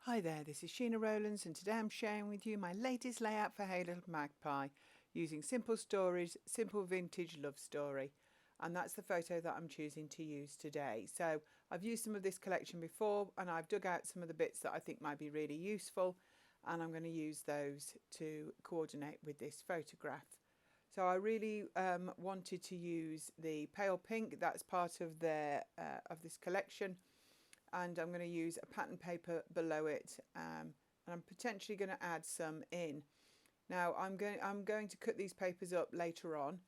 Hi there, this is Sheena Rowlands and today I'm sharing with you my latest layout for Hey Little Magpie using Simple Stories, Simple Vintage Love Story, and that's the photo that I'm choosing to use today. So I've used some of this collection before and I've dug out some of the bits that I think might be really useful, and I'm going to use those to coordinate with this photograph. So I really wanted to use the pale pink, that's part of this collection, and I'm going to use a pattern paper below it, and I'm potentially going to add some in. Now I'm going to cut these papers up later on.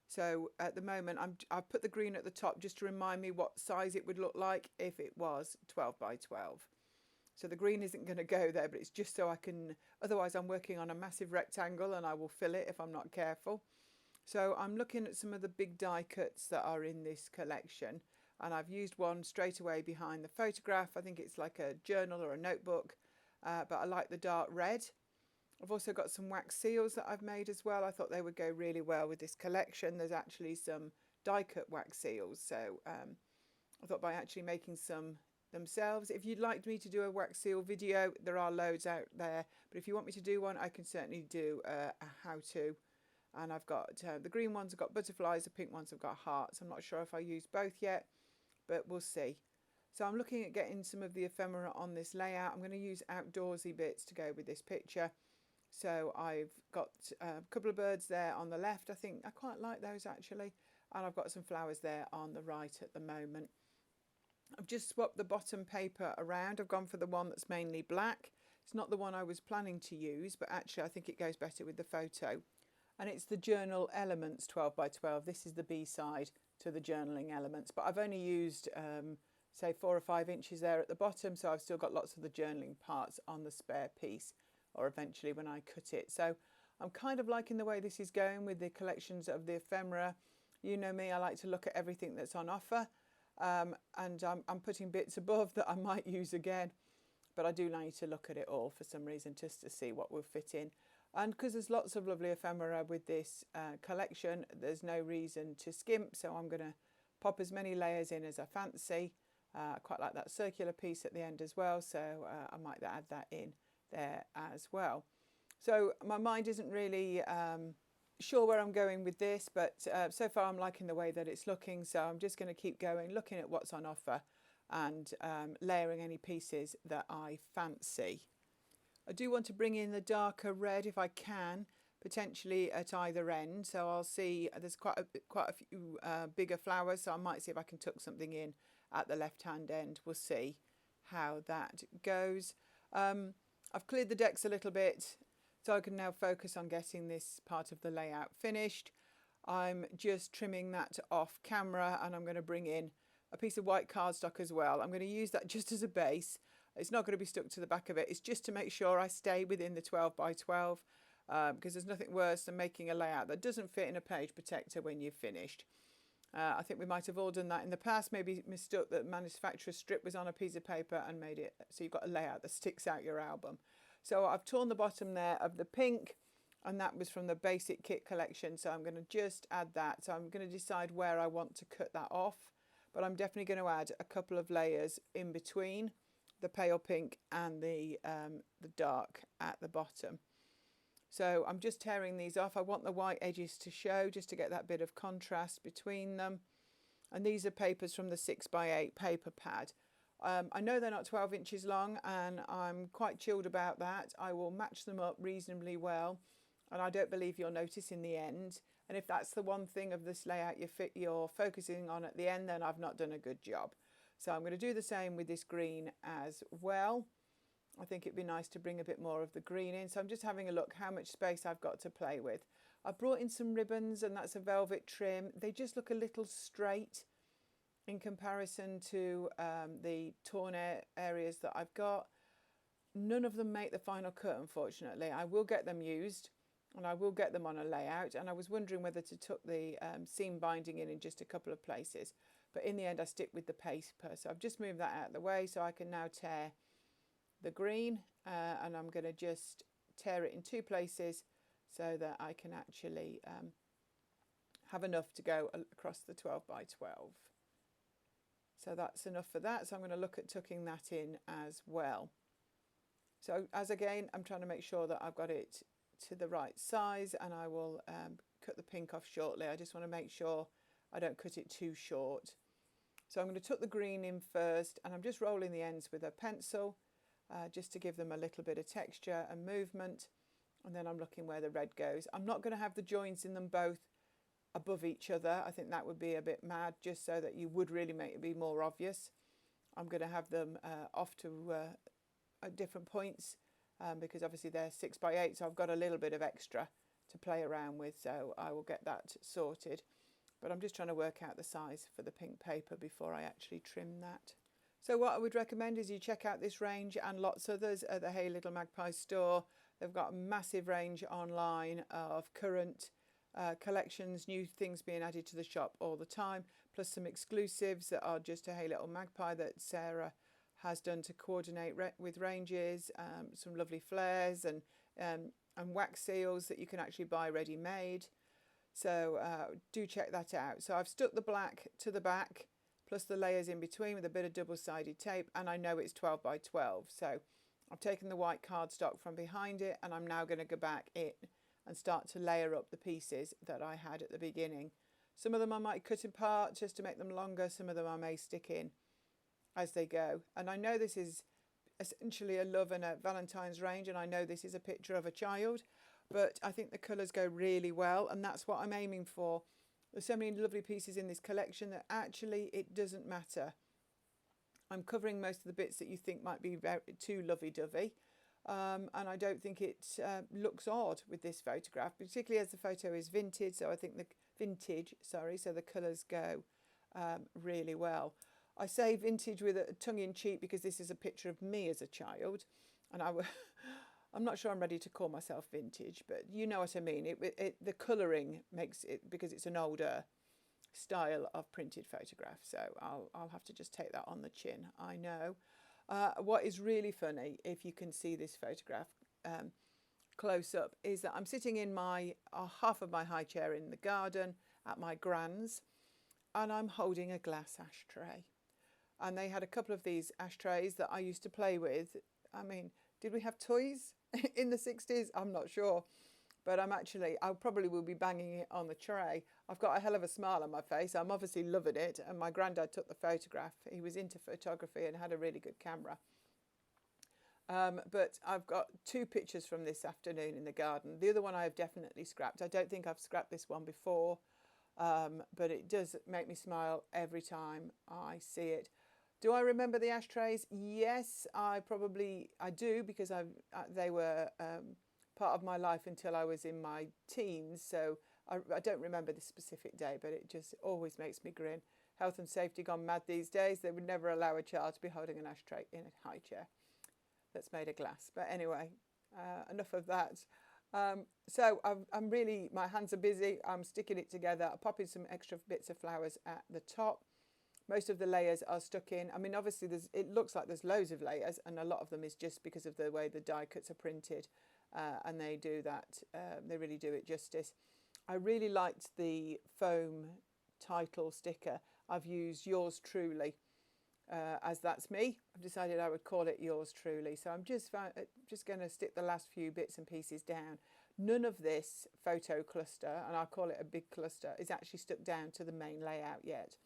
So at the moment I've put the green at the top just to remind me what size it would look like if it was 12 by 12. So the green isn't going to go there, but it's just so I can, otherwise I'm working on a massive rectangle and I will fill it if I'm not careful. So I'm looking at some of the big die cuts that are in this collection, and I've used one straight away behind the photograph. I think it's like a journal or a notebook, but I like the dark red. I've also got some wax seals that I've made as well. I thought they would go really well with this collection. There's actually some die cut wax seals, so I thought by actually making some themselves. If you'd like me to do a wax seal video, there are loads out there, but if you want me to do one, I can certainly do a how-to. And I've got the green ones have got butterflies, the pink ones have got hearts. I'm not sure if I use both yet, but we'll see. So I'm looking at getting some of the ephemera on this layout. I'm going to use outdoorsy bits to go with this picture. So I've got a couple of birds there on the left. I think I quite like those actually. And I've got some flowers there on the right at the moment. I've just swapped the bottom paper around. I've gone for the one that's mainly black. It's not the one I was planning to use, but actually I think it goes better with the photo. And it's the Journal Elements 12 by 12. This is the B-side to the journaling elements, but I've only used say 4 or 5 inches there at the bottom, so I've still got lots of the journaling parts on the spare piece, or eventually when I cut it. So I'm kind of liking the way this is going with the collections of the ephemera. You know me, I like to look at everything that's on offer, and I'm putting bits above that I might use again, but I do need to look at it all for some reason just to see what will fit in. And because there's lots of lovely ephemera with this collection, there's no reason to skimp, so I'm going to pop as many layers in as I fancy. I quite like that circular piece at the end as well, so I might add that in there as well. So my mind isn't really sure where I'm going with this, but so far I'm liking the way that it's looking, so I'm just going to keep going, looking at what's on offer and layering any pieces that I fancy. I do want to bring in the darker red if I can, potentially at either end. So I'll see, there's quite a few bigger flowers, so I might see if I can tuck something in at the left-hand end. We'll see how that goes. I've cleared the decks a little bit, so I can now focus on getting this part of the layout finished. I'm just trimming that off camera, and I'm going to bring in a piece of white cardstock as well. I'm going to use that just as a base. It's not going to be stuck to the back of it. It's just to make sure I stay within the 12 by 12 because there's nothing worse than making a layout that doesn't fit in a page protector when you've finished. I think we might have all done that in the past, maybe mistook that manufacturer's strip was on a piece of paper and made it so you've got a layout that sticks out your album. So I've torn the bottom there of the pink, and that was from the basic kit collection, so I'm going to just add that. So I'm going to decide where I want to cut that off, but I'm definitely going to add a couple of layers in between the pale pink and the dark at the bottom. So I'm just tearing these off. I want the white edges to show just to get that bit of contrast between them. And these are papers from the 6 by 8 paper pad. I know they're not 12 inches long, and I'm quite chilled about that. I will match them up reasonably well, and I don't believe you'll notice in the end. And if that's the one thing of this layout you're focusing on at the end, then I've not done a good job. So I'm going to do the same with this green as well. I think it'd be nice to bring a bit more of the green in. So I'm just having a look how much space I've got to play with. I've brought in some ribbons, and that's a velvet trim. They just look a little straight in comparison to the torn areas that I've got. None of them make the final cut, unfortunately. I will get them used, and I will get them on a layout, and I was wondering whether to tuck the seam binding in just a couple of places, but in the end I stick with the paper. So I've just moved that out of the way so I can now tear the green, and I'm going to just tear it in 2 places so that I can actually have enough to go across the 12 by 12. So that's enough for that, so I'm going to look at tucking that in as well. So as again, I'm trying to make sure that I've got it to the right size, and I will cut the pink off shortly. I just want to make sure I don't cut it too short. So I'm going to tuck the green in first, and I'm just rolling the ends with a pencil just to give them a little bit of texture and movement. And then I'm looking where the red goes. I'm not going to have the joins in them both above each other. I think that would be a bit mad, just so that you would really make it be more obvious. I'm going to have them off to at different points because obviously they're 6x8, so I've got a little bit of extra to play around with, so I will get that sorted. But I'm just trying to work out the size for the pink paper before I actually trim that. So what I would recommend is you check out this range and lots of others at the Hey Little Magpie store. They've got a massive range online of current collections, new things being added to the shop all the time, plus some exclusives that are just a Hey Little Magpie that Sarah has done to coordinate with ranges, some lovely flares and wax seals that you can actually buy ready made. So do check that out. So I've stuck the black to the back plus the layers in between with a bit of double-sided tape, and I know it's 12x12. So I've taken the white cardstock from behind it, and I'm now going to go back in and start to layer up the pieces that I had at the beginning. Some of them I might cut apart just to make them longer. Some of them I may stick in as they go. And I know this is essentially a love and a Valentine's range, and I know this is a picture of a child, but I think the colours go really well, and that's what I'm aiming for. There's so many lovely pieces in this collection that actually it doesn't matter. I'm covering most of the bits that you think might be too lovey-dovey, and I don't think it looks odd with this photograph, particularly as the photo is vintage. So I think so the colours go really well. I say vintage with a tongue-in-cheek because this is a picture of me as a child, and I'm not sure I'm ready to call myself vintage, but you know what I mean. The colouring makes it, because it's an older style of printed photograph, so I'll have to just take that on the chin, I know. What is really funny, if you can see this photograph close up, is that I'm sitting in my half of my high chair in the garden at my gran's, and I'm holding a glass ashtray. And they had a couple of these ashtrays that I used to play with. I mean, did we have toys in the 60s? I'm not sure. But I probably will be banging it on the tray. I've got a hell of a smile on my face. I'm obviously loving it. And my granddad took the photograph. He was into photography and had a really good camera. But I've got two pictures from this afternoon in the garden. The other one I have definitely scrapped. I don't think I've scrapped this one before. But it does make me smile every time I see it. Do I remember the ashtrays? Yes, I do, because they were part of my life until I was in my teens. So I don't remember the specific day, but it just always makes me grin. Health and safety gone mad these days. They would never allow a child to be holding an ashtray in a high chair that's made of glass. But anyway, enough of that. So my hands are busy. I'm sticking it together. I'm popping some extra bits of flowers at the top. Most of the layers are stuck in. I mean, obviously it looks like there's loads of layers, and a lot of them is just because of the way the die cuts are printed, and they do that. They really do it justice. I really liked the foam title sticker. I've used Yours Truly, as that's me. I've decided I would call it Yours Truly. So I'm just going to stick the last few bits and pieces down. None of this photo cluster, and I'll call it a big cluster, is actually stuck down to the main layout yet.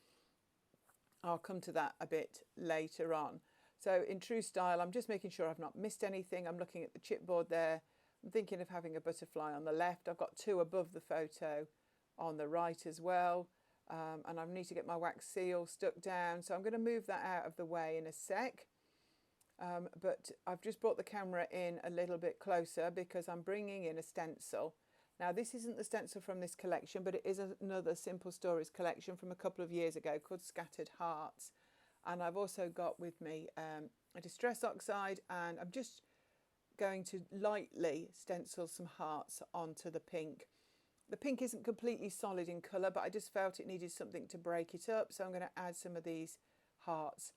I'll come to that a bit later on. So in true style, I'm just making sure I've not missed anything. I'm looking at the chipboard there. I'm thinking of having a butterfly on the left. I've got two above the photo on the right as well. And I need to get my wax seal stuck down. So I'm going to move that out of the way in a sec. But I've just brought the camera in a little bit closer because I'm bringing in a stencil. Now, this isn't the stencil from this collection, but it is another Simple Stories collection from a couple of years ago called Scattered Hearts. And I've also got with me a Distress Oxide, and I'm just going to lightly stencil some hearts onto the pink. The pink isn't completely solid in colour, but I just felt it needed something to break it up, so I'm going to add some of these hearts.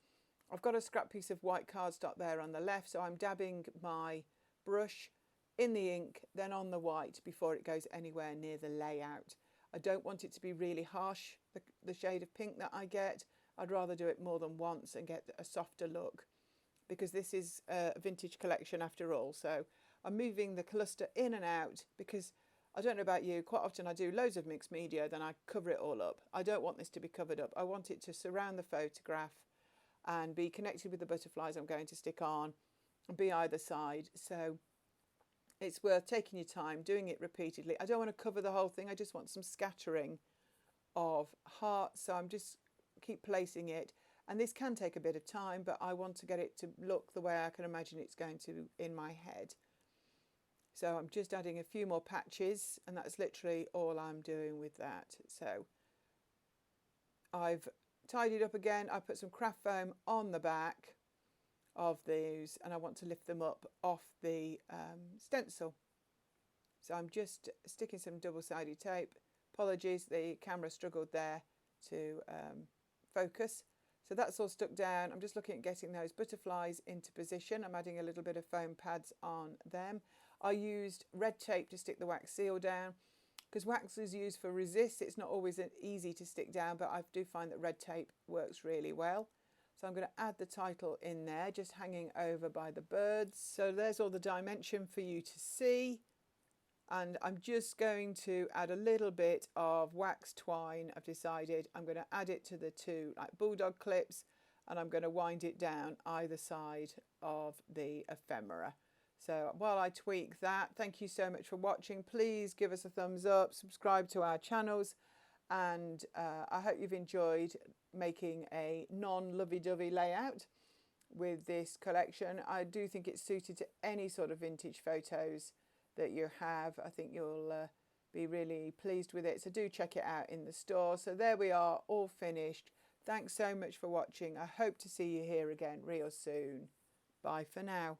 I've got a scrap piece of white cardstock there on the left, so I'm dabbing my brush in the ink, then on the white before it goes anywhere near the layout. I don't want it to be really harsh, the shade of pink that I get. I'd rather do it more than once and get a softer look. because this is a vintage collection after all. So I'm moving the cluster in and out because I don't know about you, quite often I do loads of mixed media, then I cover it all up. I don't want this to be covered up. I want it to surround the photograph and be connected with the butterflies I'm going to stick on and be either side. So it's worth taking your time, doing it repeatedly. I don't want to cover the whole thing. I just want some scattering of hearts. So I'm just keep placing it. And this can take a bit of time, but I want to get it to look the way I can imagine it's going to in my head. So I'm just adding a few more patches, and that's literally all I'm doing with that. So I've tidied up again. I put some craft foam on the back of these, and I want to lift them up off the stencil. So I'm just sticking some double-sided tape. Apologies, the camera struggled there to focus. So that's all stuck down. I'm just looking at getting those butterflies into position. I'm adding a little bit of foam pads on them. I used red tape to stick the wax seal down because wax is used for resist. It's not always easy to stick down, but I do find that red tape works really well. So I'm going to add the title in there, just hanging over by the birds. So there's all the dimension for you to see. And I'm just going to add a little bit of wax twine. I've decided I'm going to add it to the two like bulldog clips, and I'm going to wind it down either side of the ephemera. So while I tweak that, thank you so much for watching. Please give us a thumbs up, subscribe to our channels, and I hope you've enjoyed making a non-lovey-dovey layout with this collection. I do think it's suited to any sort of vintage photos that you have. I think you'll be really pleased with it. So do check it out in the store. So there we are, all finished. Thanks so much for watching. I hope to see you here again real soon. Bye for now.